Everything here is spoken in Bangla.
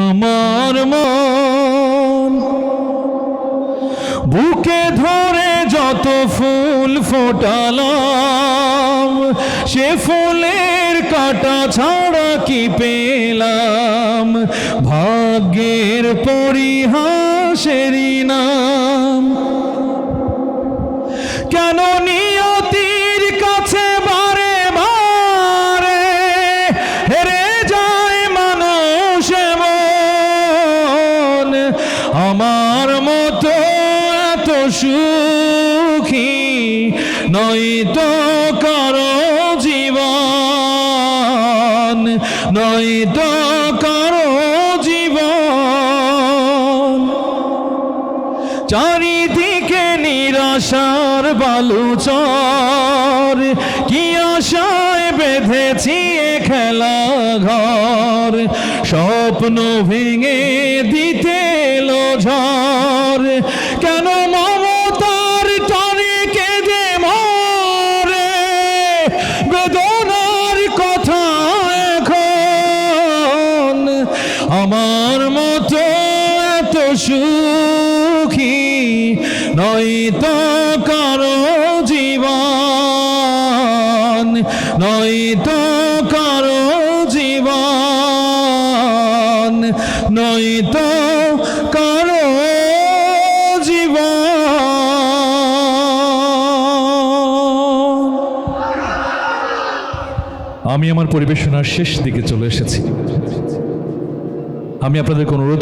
আমার মন বুকে ধরে যত ফুল ফোটালাম, সে ফুলের কাঁটা ছাড়া কি পেলাম? ভাগ্যের পরিহাসেরই নাম। কেন নিয়তির কাছে বারে বারে হেরে যায় মানুষ এমন? আমার মতো এত সুখী নয়তো কারো জীবন, নয়তো কারো জীবন। চারিদিকে নিরাশার বালুচর, কি আশায় বেঁধেছি এ খেলা ঘর। স্বপ্ন ভেঙে দিতে এলো ঝড়, কেন মমতার টানে কেঁদে মরে বেদনার কথা এখন? আমার মতো এত সুখী নয়তো কারো জীবন, নয়তো কারো জীবন, নয়তো কারো জীবন। আমি আমার পরিবেশনার শেষ দিকে চলে এসেছি। আমি আপনাদেরকে অনুরোধ